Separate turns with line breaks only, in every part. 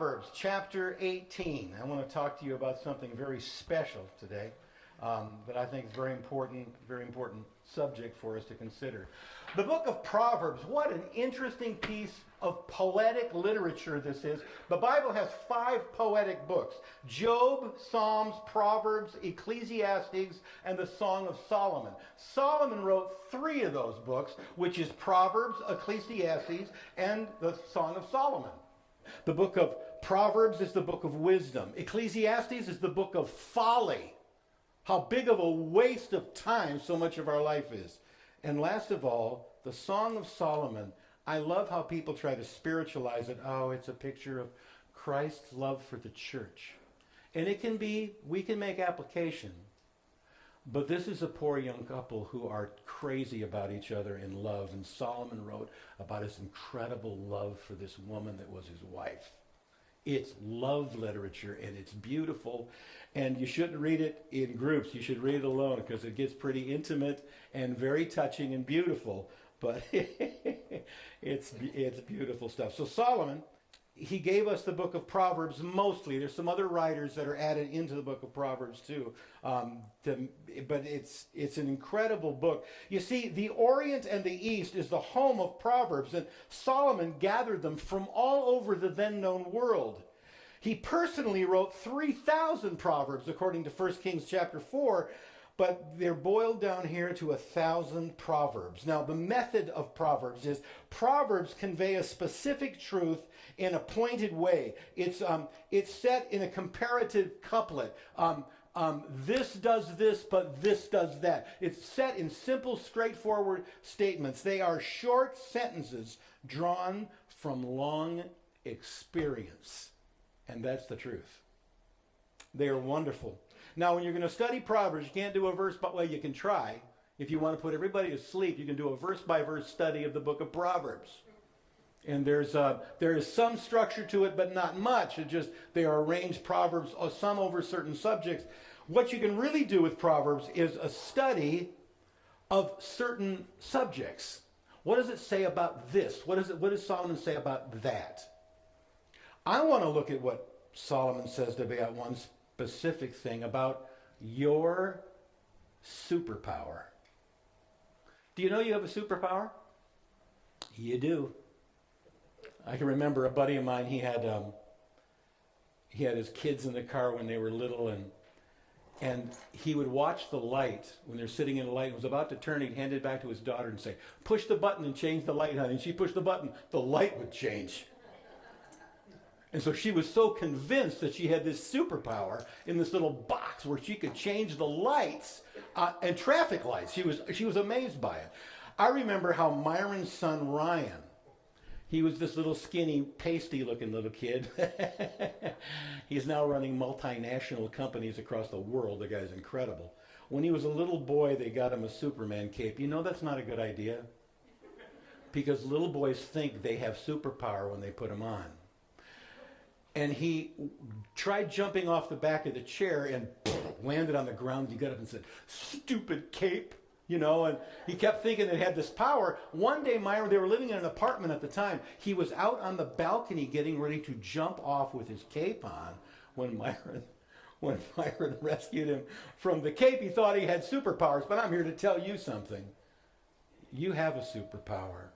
Proverbs chapter 18. I want to talk to you about something very special today that I think is very important subject for us to consider. The book of Proverbs, what an interesting piece of poetic literature this is. The Bible has 5 poetic books: Job, Psalms, Proverbs, Ecclesiastes, and the Song of Solomon. Solomon wrote 3 of those books, which is Proverbs, Ecclesiastes, and the Song of Solomon. The book of Proverbs is the book of wisdom. Ecclesiastes is the book of folly. How big of a waste of time so much of our life is. And last of all, the Song of Solomon. I love how people try to spiritualize it. Oh, it's a picture of Christ's love for the church. And it can be, we can make application. But this is a poor young couple who are crazy about each other in love. And Solomon wrote about his incredible love for this woman that was his wife. It's love literature, and it's beautiful. And you shouldn't read it in groups. You should read it alone because it gets pretty intimate and very touching and beautiful. But it's beautiful stuff. So Solomon, he gave us the book of Proverbs mostly. There's some other writers that are added into the book of Proverbs too. But it's an incredible book. You see, the Orient and the East is the home of Proverbs, and Solomon gathered them from all over the then known world. He personally wrote 3,000 Proverbs, according to 1 Kings chapter 4, but they're boiled down here to 1,000 Proverbs. Now, the method of Proverbs is Proverbs convey a specific truth in a pointed way. It's set in a comparative couplet. This does this, but this does that. It's set in simple, straightforward statements. They are short sentences drawn from long experience. And that's the truth. They are wonderful. Now, when you're going to study Proverbs, you can't do a verse, but well, you can try. If you want to put everybody to sleep, you can do a verse-by-verse study of the book of Proverbs. And there is some structure to it, but not much. They are arranged Proverbs, some over certain subjects. What you can really do with Proverbs is a study of certain subjects. What does it say about this? What does Solomon say about that? I want to look at what Solomon says about one specific thing, about your superpower. Do you know you have a superpower? You do. I can remember a buddy of mine, he had his kids in the car when they were little, and he would watch the light when they're sitting in the light. It was about to turn, he'd hand it back to his daughter and say, "Push the button and change the light, honey." And she pushed the button, the light would change. And so she was so convinced that she had this superpower in this little box where she could change the lights and traffic lights. She was amazed by it. I remember how Myron's son Ryan, he was this little skinny, pasty-looking little kid. He's now running multinational companies across the world. The guy's incredible. When he was a little boy, they got him a Superman cape. You know that's not a good idea, because little boys think they have superpower when they put them on. And he tried jumping off the back of the chair and landed on the ground. He got up and said, "Stupid cape," and he kept thinking it had this power. One day, Myron, they were living in an apartment at the time. He was out on the balcony getting ready to jump off with his cape on when Myron rescued him from the cape. He thought he had superpowers, but I'm here to tell you something. You have a superpower.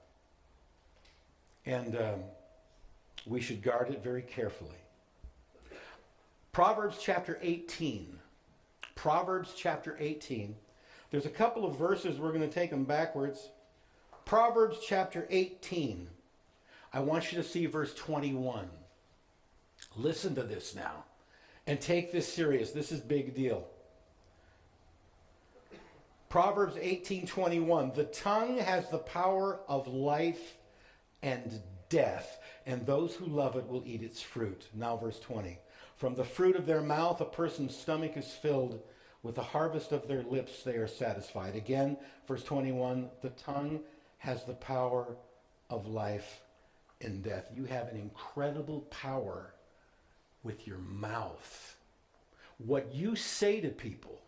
And we should guard it very carefully. Proverbs chapter 18. Proverbs chapter 18. There's a couple of verses, we're going to take them backwards. Proverbs chapter 18. I want you to see verse 21. Listen to this now. And take this serious. This is a big deal. Proverbs 18:21. The tongue has the power of life and death, and those who love it will eat its fruit. Now verse 20. From the fruit of their mouth a person's stomach is filled. With the harvest of their lips they are satisfied. Again, verse 21. The tongue has the power of life and death. You have an incredible power with your mouth. What you say to people,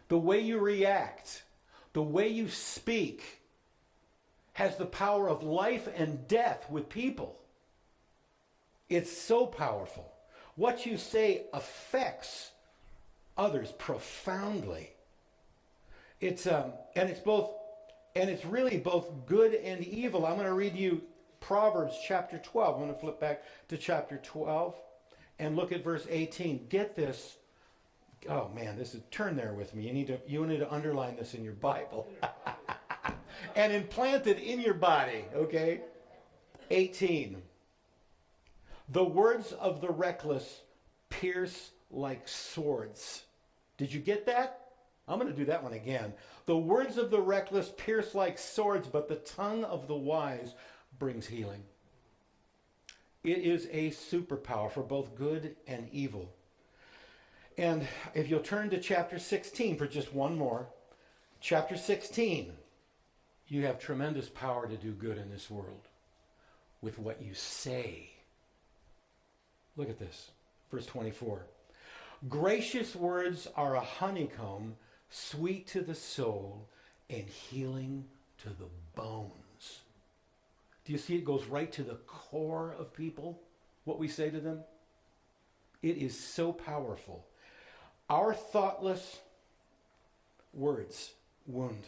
the way you react, the way you speak, has the power of life and death with people. It's so powerful. What you say affects others profoundly. It's really both good and evil. I'm going to read you Proverbs chapter 12. I'm going to flip back to chapter 12 and look at verse 18. Get this. Oh man, turn there with me. You need to underline this in your Bible and implant it in your body, okay? 18. The words of the reckless pierce like swords. Did you get that? I'm going to do that one again. The words of the reckless pierce like swords, but the tongue of the wise brings healing. It is a superpower for both good and evil. And if you'll turn to chapter 16 for just one more. Chapter 16. You have tremendous power to do good in this world with what you say. Look at this. Verse 24. Gracious words are a honeycomb, sweet to the soul and healing to the bones. Do you see it goes right to the core of people, what we say to them? It is so powerful. Our thoughtless words wound.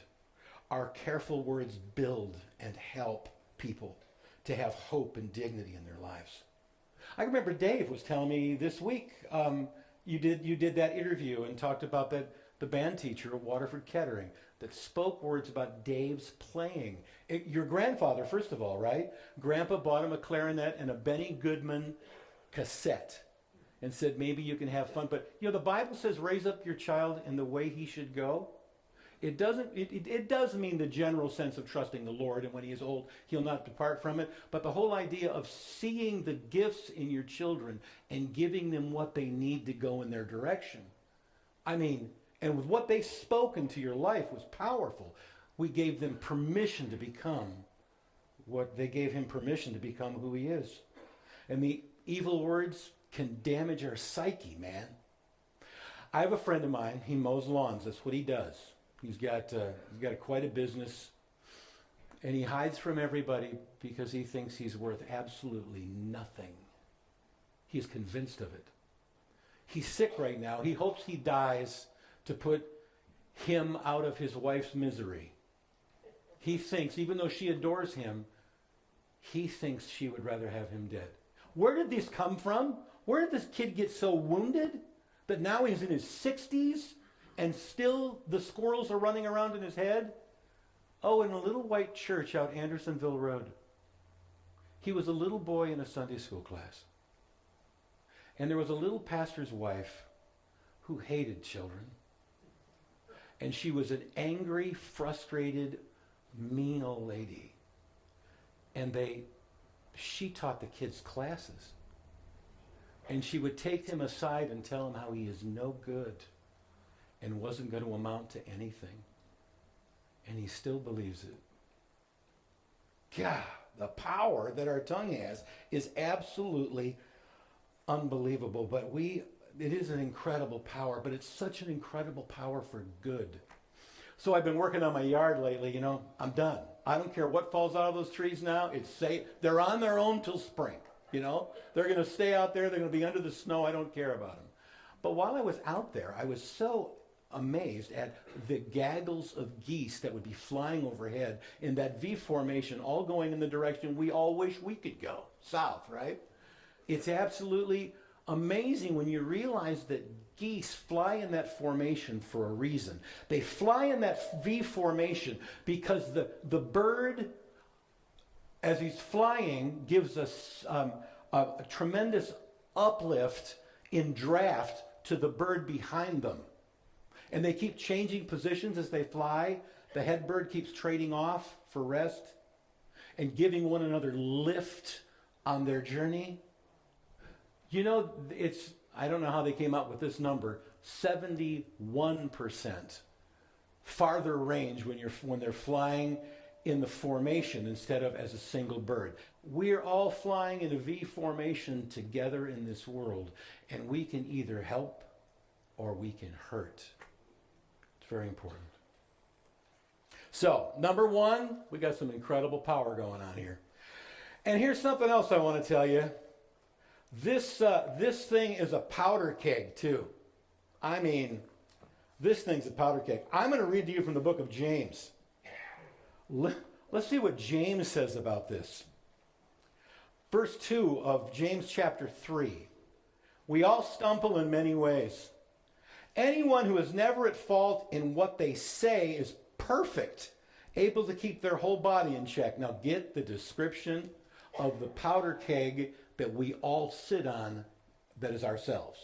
Our careful words build and help people to have hope and dignity in their lives. I remember Dave was telling me this week, you did that interview and talked about the band teacher at Waterford Kettering that spoke words about Dave's playing. Your grandfather, first of all, right? Grandpa bought him a clarinet and a Benny Goodman cassette and said, maybe you can have fun. But, the Bible says, raise up your child in the way he should go. It does mean the general sense of trusting the Lord, and when he is old, he'll not depart from it. But the whole idea of seeing the gifts in your children and giving them what they need to go in their direction. And with what they spoke into your life was powerful. We gave them permission to become they gave him permission to become who he is. And the evil words can damage our psyche, man. I have a friend of mine, he mows lawns, that's what he does. He's got quite a business, and he hides from everybody because he thinks he's worth absolutely nothing. He's convinced of it. He's sick right now. He hopes he dies to put him out of his wife's misery. He thinks, even though she adores him, he thinks she would rather have him dead. Where did this come from? Where did this kid get so wounded that now he's in his 60s? And still the squirrels are running around in his head? Oh, in a little white church out Andersonville Road. He was a little boy in a Sunday school class. And there was a little pastor's wife who hated children. And she was an angry, frustrated, mean old lady. And she taught the kids classes. And she would take him aside and tell him how he is no good and wasn't going to amount to anything. And he still believes it. God, the power that our tongue has is absolutely unbelievable. But it is an incredible power, but it's such an incredible power for good. So I've been working on my yard lately, I'm done. I don't care what falls out of those trees now. It's safe. They're on their own till spring, They're going to stay out there. They're going to be under the snow. I don't care about them. But while I was out there, I was so amazed at the gaggles of geese that would be flying overhead in that V formation, all going in the direction we all wish we could go, south, right? It's absolutely amazing when you realize that geese fly in that formation for a reason. They fly in that V formation because the bird, as he's flying, gives us a tremendous uplift in draft to the bird behind them. And they keep changing positions as they fly. The head bird keeps trading off for rest and giving one another lift on their journey. I don't know how they came up with this number, 71% farther range when they're flying in the formation instead of as a single bird. We're all flying in a V formation together in this world, and we can either help or we can hurt. It's very important. So, number one, we got some incredible power going on here. And here's something else I want to tell you. This thing is a powder keg too. I mean, this thing's a powder keg. I'm going to read to you from the book of James. Let's see what James says about this. Verse 2 of James chapter 3. We all stumble in many ways. Anyone who is never at fault in what they say is perfect, able to keep their whole body in check. Now get the description of the powder keg that we all sit on, that is ourselves.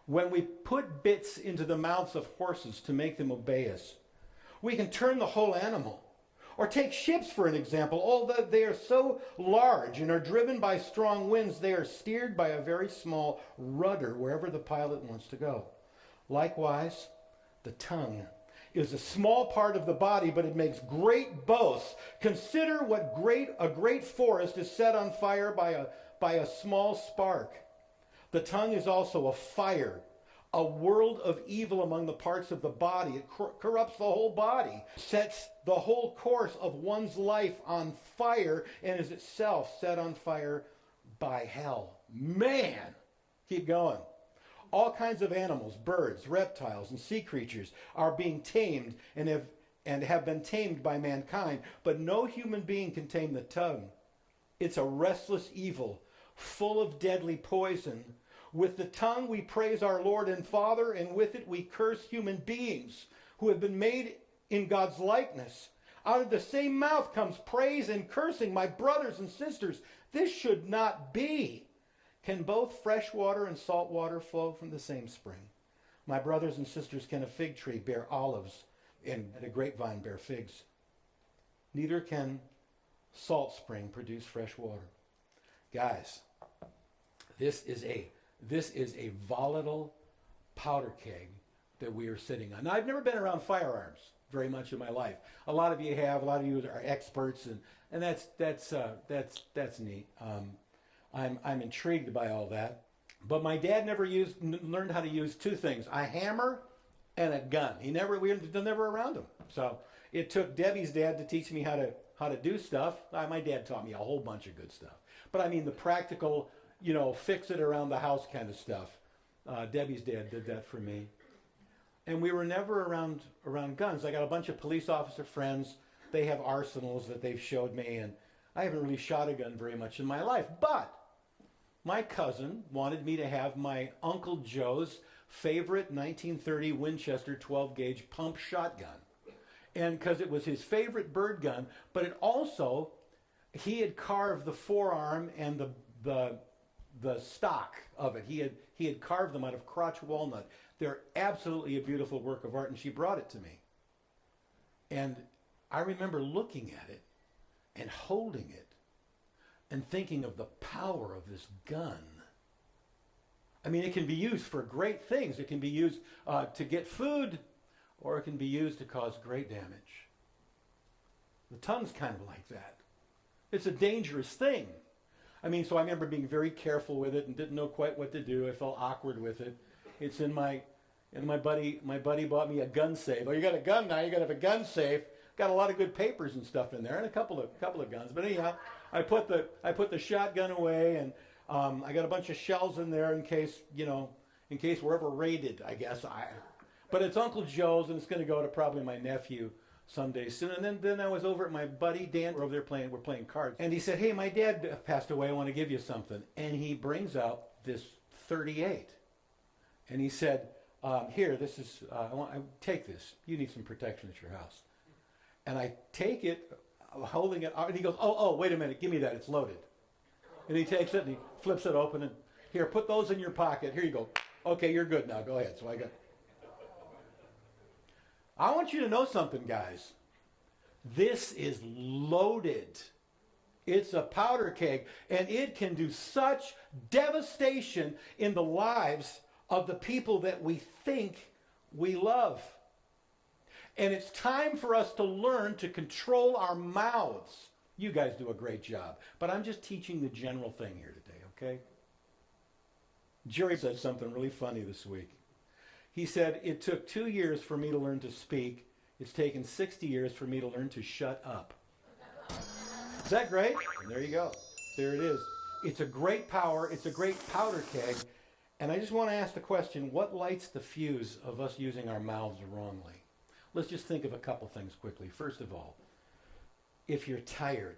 When we put bits into the mouths of horses to make them obey us, we can turn the whole animal. Or take ships for an example. Although they are so large and are driven by strong winds, they are steered by a very small rudder wherever the pilot wants to go. Likewise, the tongue is a small part of the body, but it makes great boasts. Consider what a great forest is set on fire by a small spark. The tongue is also a fire, a world of evil among the parts of the body. It corrupts the whole body, sets the whole course of one's life on fire, and is itself set on fire by hell. Man! Keep going. All kinds of animals, birds, reptiles, and sea creatures are being tamed and have been tamed by mankind, but no human being can tame the tongue. It's a restless evil, full of deadly poison. With the tongue we praise our Lord and Father, and with it we curse human beings who have been made in God's likeness. Out of the same mouth comes praise and cursing. My brothers and sisters, this should not be. Can both fresh water and salt water flow from the same spring? My brothers and sisters, can a fig tree bear olives and a grapevine bear figs? Neither can salt spring produce fresh water. Guys, this is a volatile powder keg that we are sitting on. Now, I've never been around firearms very much in my life. A lot of you have. A lot of you are experts, and that's neat. I'm intrigued by all that. But my dad learned how to use two things: a hammer and a gun. We were never around him. So it took Debbie's dad to teach me how to do stuff. My dad taught me a whole bunch of good stuff. But I mean the practical, fix it around the house kind of stuff. Debbie's dad did that for me. And we were never around guns. I got a bunch of police officer friends. They have arsenals that they've showed me, and I haven't really shot a gun very much in my life. But my cousin wanted me to have my Uncle Joe's favorite 1930 Winchester 12-gauge pump shotgun. And because it was his favorite bird gun, but it also, he had carved the forearm and the stock of it. He had carved them out of crotch walnut. They're absolutely a beautiful work of art, and she brought it to me. And I remember looking at it and holding it and thinking of the power of this gun. I mean, it can be used for great things. It can be used to get food, or it can be used to cause great damage. The tongue's kind of like that. It's a dangerous thing. I mean, so I remember being very careful with it and didn't know quite what to do. I felt awkward with it. It's in my buddy bought me a gun safe. Oh, you got a gun now, you got to have a gun safe. Got a lot of good papers and stuff in there, and a couple of guns. But anyhow, I put the shotgun away, and I got a bunch of shells in there in case we're ever raided, I guess. But it's Uncle Joe's, and it's going to go to probably my nephew someday soon. And then I was over at my buddy Dan. We're over there we're playing cards, and he said, "Hey, my dad passed away. I want to give you something." And he brings out this 38, and he said, "Here, this is. I take this. You need some protection at your house." And I take it, holding it out, and he goes, oh, wait a minute, give me that, it's loaded. And he takes it and he flips it open, and here, put those in your pocket. Here you go. Okay, you're good now. Go ahead. So I want you to know something, guys. This is loaded. It's a powder keg, and it can do such devastation in the lives of the people that we think we love. And it's time for us to learn to control our mouths. You guys do a great job, but I'm just teaching the general thing here today, okay? Jerry said something really funny this week. He said, "It took 2 years for me to learn to speak. It's taken 60 years for me to learn to shut up." Is that great? And there you go. There it is. It's a great power. It's a great powder keg. And I just want to ask the question, what lights the fuse of us using our mouths wrongly? Let's just think of a couple things quickly. First of all, if you're tired,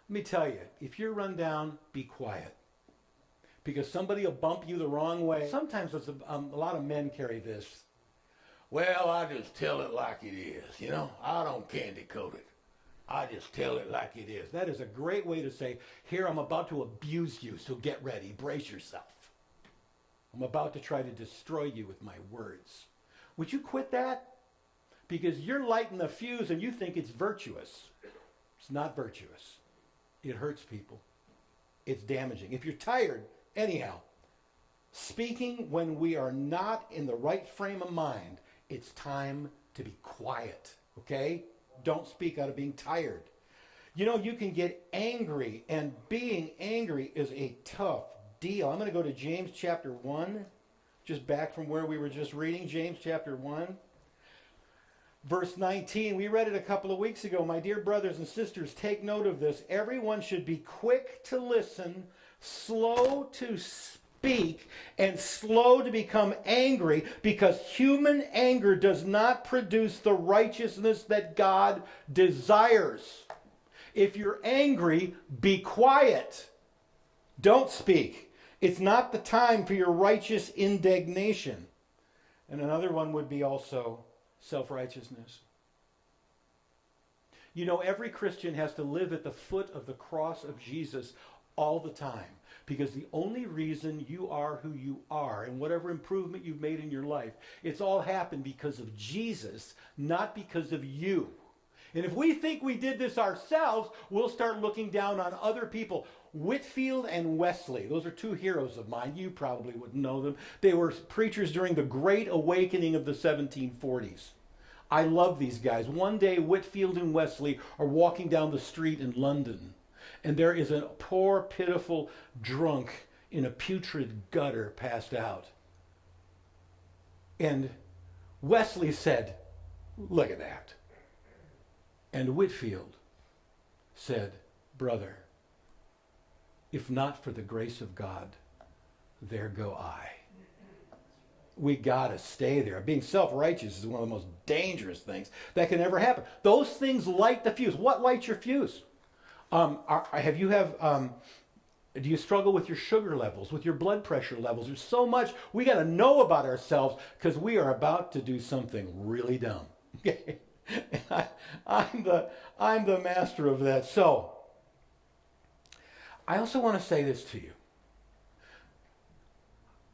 let me tell you, if you're run down, be quiet. Because somebody will bump you the wrong way. Sometimes a lot of men carry this. Well, I just tell it like it is. You know, I don't candy coat it. I just tell it like it is. That is a great way to say, here, I'm about to abuse you, so get ready. Brace yourself. I'm about to try to destroy you with my words. Would you quit that? Because you're lighting the fuse and you think it's virtuous. It's not virtuous. It hurts people. It's damaging. If you're tired, anyhow, speaking when we are not in the right frame of mind, it's time to be quiet, okay? Don't speak out of being tired. You know, you can get angry, and being angry is a tough deal. I'm going to go to James chapter 1, just back from where we were just reading, James chapter 1. Verse 19, we read it a couple of weeks ago. My dear brothers and sisters, take note of this. Everyone should be quick to listen, slow to speak, and slow to become angry, because human anger does not produce the righteousness that God desires. If you're angry, be quiet. Don't speak. It's not the time for your righteous indignation. And another one would be also self-righteousness. You know, every Christian has to live at the foot of the cross of Jesus all the time, because the only reason you are who you are and whatever improvement you've made in your life, it's all happened because of Jesus, not because of you. And if we think we did this ourselves, we'll start looking down on other people. Whitefield and Wesley, those are two heroes of mine. You probably wouldn't know them. They were preachers during the Great Awakening of the 1740s. I love these guys. One day, Whitefield and Wesley are walking down the street in London, and there is a poor, pitiful drunk in a putrid gutter passed out. And Wesley said, "Look at that." And Whitefield said, "Brother, if not for the grace of God, there go I." We got to stay there. Being self-righteous is one of the most dangerous things that can ever happen. Those things light the fuse. What lights your fuse? Do you struggle with your sugar levels, with your blood pressure levels? There's so much we got to know about ourselves, because we are about to do something really dumb. I'm the master of that. So, I also want to say this to you.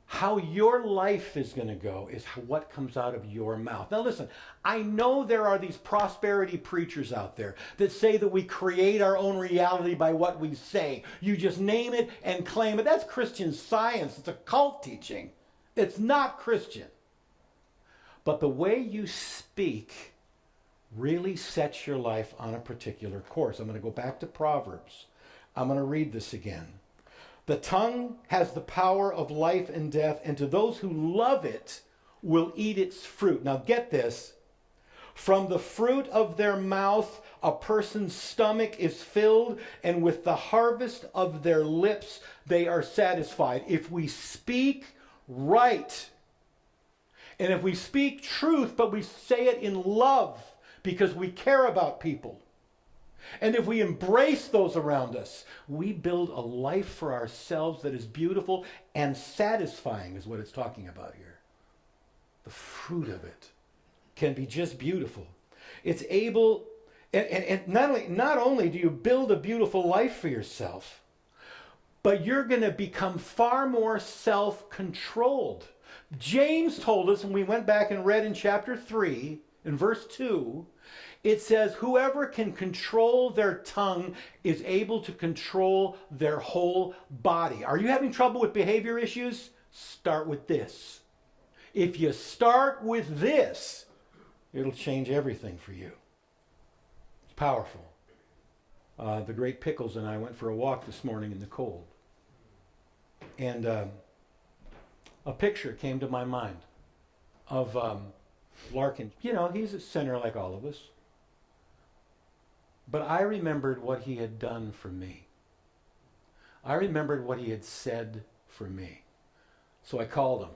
How your life is going to go is what comes out of your mouth. Now listen, I know there are these prosperity preachers out there that say that we create our own reality by what we say. You just name it and claim it. That's Christian Science. It's a cult teaching. It's not Christian. But the way you speak really sets your life on a particular course. I'm going to go back to Proverbs. I'm going to read this again. The tongue has the power of life and death, and to those who love it will eat its fruit. Now get this. From the fruit of their mouth, a person's stomach is filled, and with the harvest of their lips, they are satisfied. If we speak right, and if we speak truth, but we say it in love because we care about people, and if we embrace those around us, we build a life for ourselves that is beautiful and satisfying, is what it's talking about here. The fruit of it can be just beautiful. It's able, and not only do you build a beautiful life for yourself, but you're going to become far more self-controlled. James told us, when we went back and read in chapter 3, in verse 2, it says, whoever can control their tongue is able to control their whole body. Are you having trouble with behavior issues? Start with this. If you start with this, it'll change everything for you. It's powerful. The great Pickles and I went for a walk this morning in the cold. And a picture came to my mind of Larkin. You know, he's a sinner like all of us. But I remembered what he had done for me. I remembered what he had said for me. So I called him.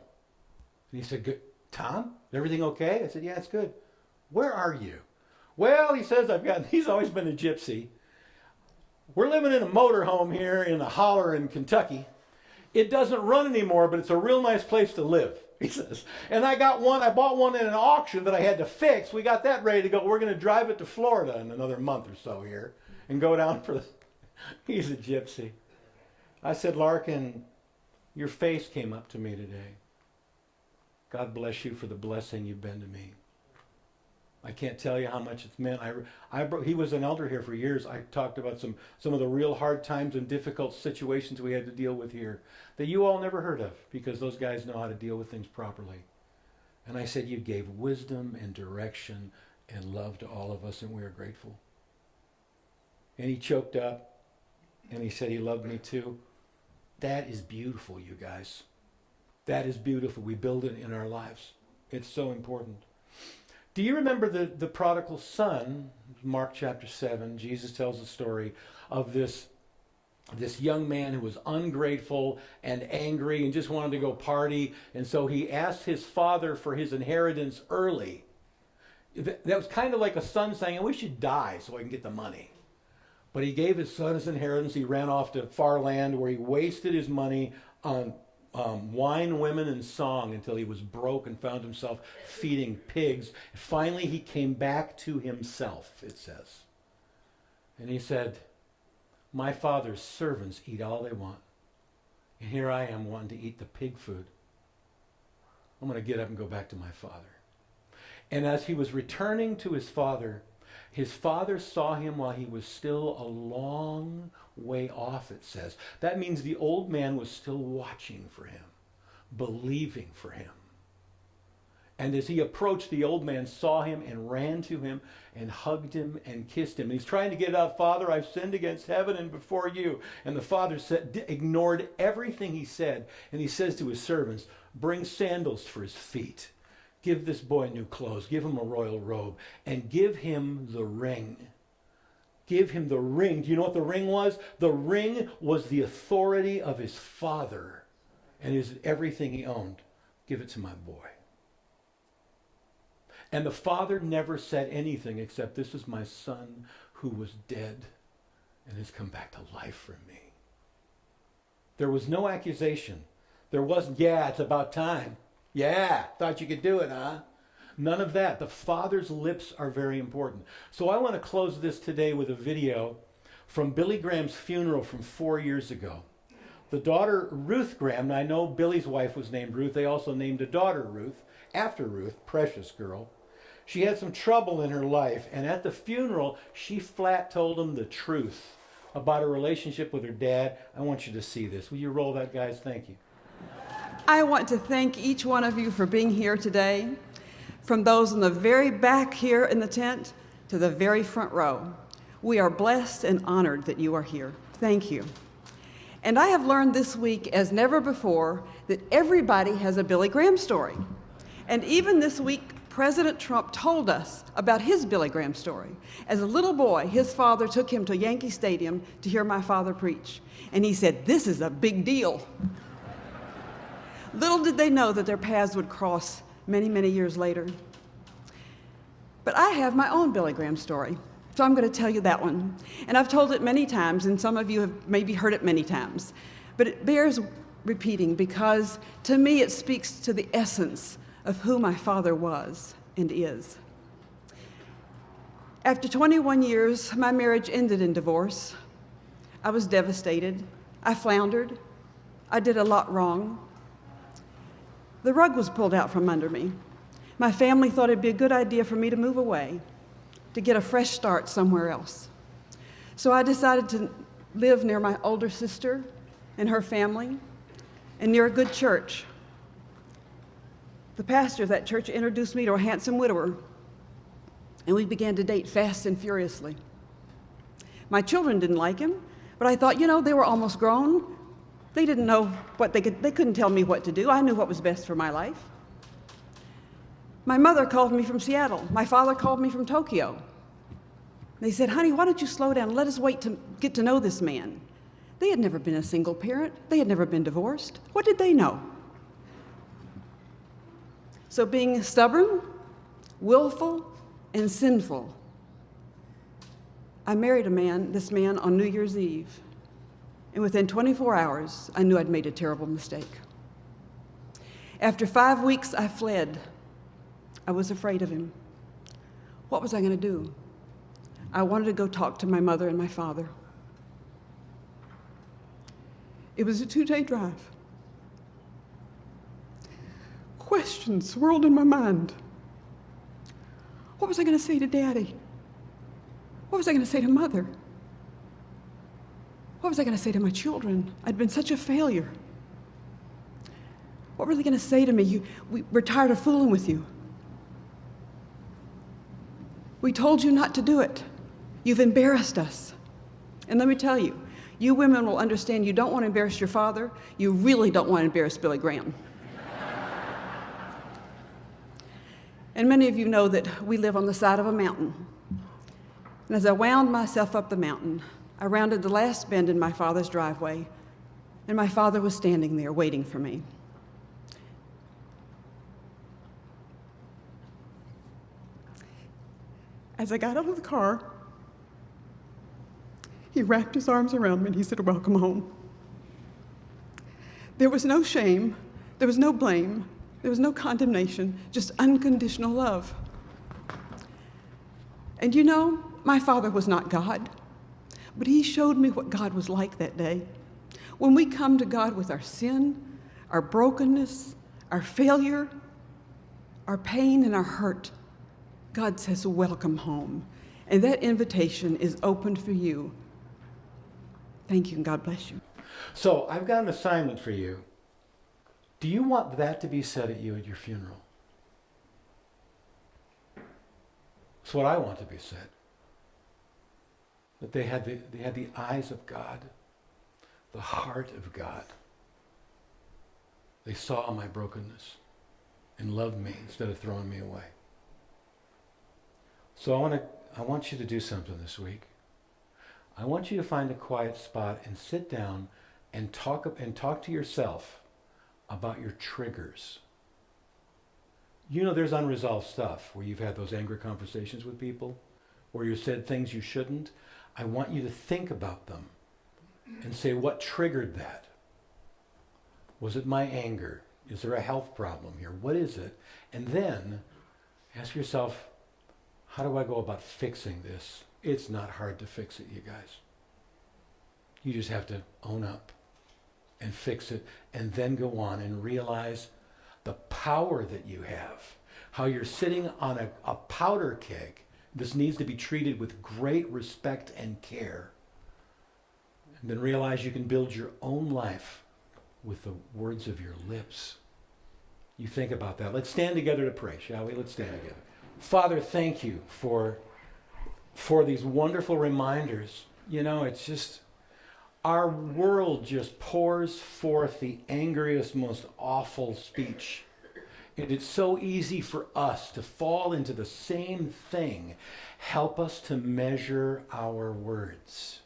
And he said, "Good. Tom, is everything okay?" I said, "Yeah, it's good." "Where are you?" "Well," he says, he's always been a gypsy. "We're living in a motorhome here in a holler in Kentucky. It doesn't run anymore, but it's a real nice place to live," he says. "And I bought one in an auction that I had to fix. We got that ready to go. We're going to drive it to Florida in another month or so here and go down for the..." He's a gypsy. I said, "Larkin, your face came up to me today. God bless you for the blessing you've been to me. I can't tell you how much it's meant." He was an elder here for years. I talked about some of the real hard times and difficult situations we had to deal with here that you all never heard of, because those guys know how to deal with things properly. And I said, "You gave wisdom and direction and love to all of us, and we are grateful." And he choked up, and he said he loved me too. That is beautiful, you guys. That is beautiful. We build it in our lives. It's so important. Do you remember the prodigal son? Mark chapter 7, Jesus tells the story of this young man who was ungrateful and angry and just wanted to go party. And so he asked his father for his inheritance early. That was kind of like a son saying, "We should die so I can get the money." But he gave his son his inheritance. He ran off to far land where he wasted his money on wine, women, and song until he was broke and found himself feeding pigs. Finally, he came back to himself, it says. And he said, "My father's servants eat all they want. And here I am wanting to eat the pig food. I'm going to get up and go back to my father." And as he was returning to his father saw him while he was still a long way off, it says. That means the old man was still watching for him, believing for him. And as he approached, the old man saw him and ran to him and hugged him and kissed him. And he's trying to get it out, "Father, I've sinned against heaven and before you." And the father ignored everything he said. And he says to his servants, "Bring sandals for his feet. Give this boy new clothes. Give him a royal robe. And give him the ring." Give him the ring. Do you know what the ring was? The ring was the authority of his father and everything he owned. "Give it to my boy." And the father never said anything except, "This is my son who was dead and has come back to life for me." There was no accusation. There wasn't, "Yeah, it's about time. Yeah, thought you could do it, huh?" None of that. The father's lips are very important. So I want to close this today with a video from Billy Graham's funeral from 4 years ago. The daughter, Ruth Graham, and I know Billy's wife was named Ruth. They also named a daughter Ruth, after Ruth, precious girl. She had some trouble in her life, and at the funeral, she flat told him the truth about her relationship with her dad. I want you to see this. Will you roll that, guys? Thank you.
I want to thank each one of you for being here today, from those in the very back here in the tent to the very front row. We are blessed and honored that you are here. Thank you. And I have learned this week, as never before, that everybody has a Billy Graham story. And even this week, President Trump told us about his Billy Graham story. As a little boy, his father took him to Yankee Stadium to hear my father preach. And he said, "This is a big deal." Little did they know that their paths would cross many, many years later. But I have my own Billy Graham story, so I'm going to tell you that one. And I've told it many times, and some of you have maybe heard it many times. But it bears repeating because, to me, it speaks to the essence of who my father was and is. After 21 years, my marriage ended in divorce. I was devastated. I floundered. I did a lot wrong. The rug was pulled out from under me. My family thought it'd be a good idea for me to move away, to get a fresh start somewhere else. So I decided to live near my older sister and her family, and near a good church. The pastor of that church introduced me to a handsome widower, and we began to date fast and furiously. My children didn't like him, but I thought, they were almost grown. They didn't know they couldn't tell me what to do. I knew what was best for my life. My mother called me from Seattle. My father called me from Tokyo. They said, "Honey, why don't you slow down? Let us wait to get to know this man." They had never been a single parent. They had never been divorced. What did they know? So being stubborn, willful, and sinful, I married this man on New Year's Eve. And within 24 hours, I knew I'd made a terrible mistake. After 5 weeks, I fled. I was afraid of him. What was I going to do? I wanted to go talk to my mother and my father. It was a 2-day drive. Questions swirled in my mind. What was I going to say to Daddy? What was I going to say to Mother? What was I going to say to my children? I'd been such a failure. What were they going to say to me? We're tired of fooling with you. We told you not to do it. You've embarrassed us. And let me tell you, you women will understand you don't want to embarrass your father. You really don't want to embarrass Billy Graham. And many of you know that we live on the side of a mountain. And as I wound myself up the mountain, I rounded the last bend in my father's driveway, and my father was standing there waiting for me. As I got out of the car, he wrapped his arms around me and he said, "Welcome home." There was no shame, there was no blame, there was no condemnation, just unconditional love. And you know, my father was not God, but he showed me what God was like that day. When we come to God with our sin, our brokenness, our failure, our pain, and our hurt, God says, "Welcome home." And that invitation is opened for you. Thank you, and God bless you.
So I've got an assignment for you. Do you want that to be said at you at your funeral? It's what I want to be said. That they had the eyes of God, the heart of God. They saw my brokenness and loved me instead of throwing me away. So I want you to do something this week. I want you to find a quiet spot and sit down and talk to yourself about your triggers. You know there's unresolved stuff where you've had those angry conversations with people, where you said things you shouldn't. I want you to think about them and say, what triggered that? Was it my anger? Is there a health problem here? What is it? And then ask yourself, how do I go about fixing this? It's not hard to fix it, you guys. You just have to own up and fix it, and then go on and realize the power that you have, how you're sitting on a powder keg. This needs to be treated with great respect and care. And then realize you can build your own life with the words of your lips. You think about that. Let's stand together to pray, shall we? Let's stand together. Father, thank you for these wonderful reminders. You know, it's just, our world just pours forth the angriest, most awful speech. And it's so easy for us to fall into the same thing. Help us to measure our words.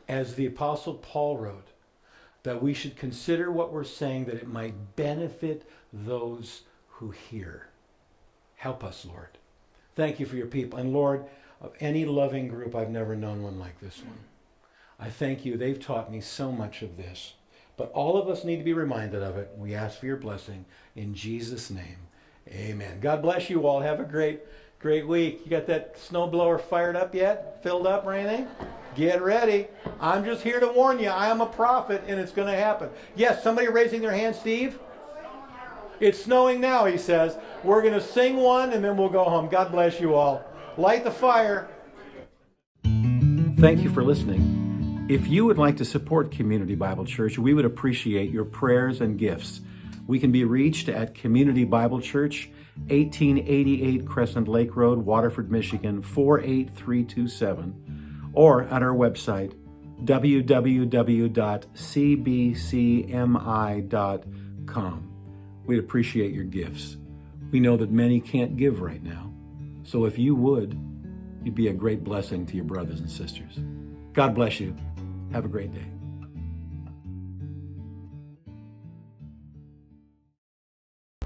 As the Apostle Paul wrote, that we should consider what we're saying, that it might benefit those who hear. Help us, Lord. Thank you for your people. And Lord, of any loving group, I've never known one like this one. I thank you. They've taught me so much of this. But all of us need to be reminded of it. We ask for your blessing in Jesus' name. Amen. God bless you all. Have a great week. You got that snowblower fired up yet? Filled up or anything? Get ready. I'm just here to warn you. I am a prophet, and it's going to happen. Yes, somebody raising their hand, Steve? It's snowing now, he says. We're going to sing one, and then we'll go home. God bless you all. Light the fire. Thank you for listening. If you would like to support Community Bible Church, we would appreciate your prayers and gifts. We can be reached at Community Bible Church, 1888 Crescent Lake Road, Waterford, Michigan, 48327, or at our website, www.cbcmi.com. We'd appreciate your gifts. We know that many can't give right now, so if you would, you'd be a great blessing to your brothers and sisters. God bless you. Have a great day.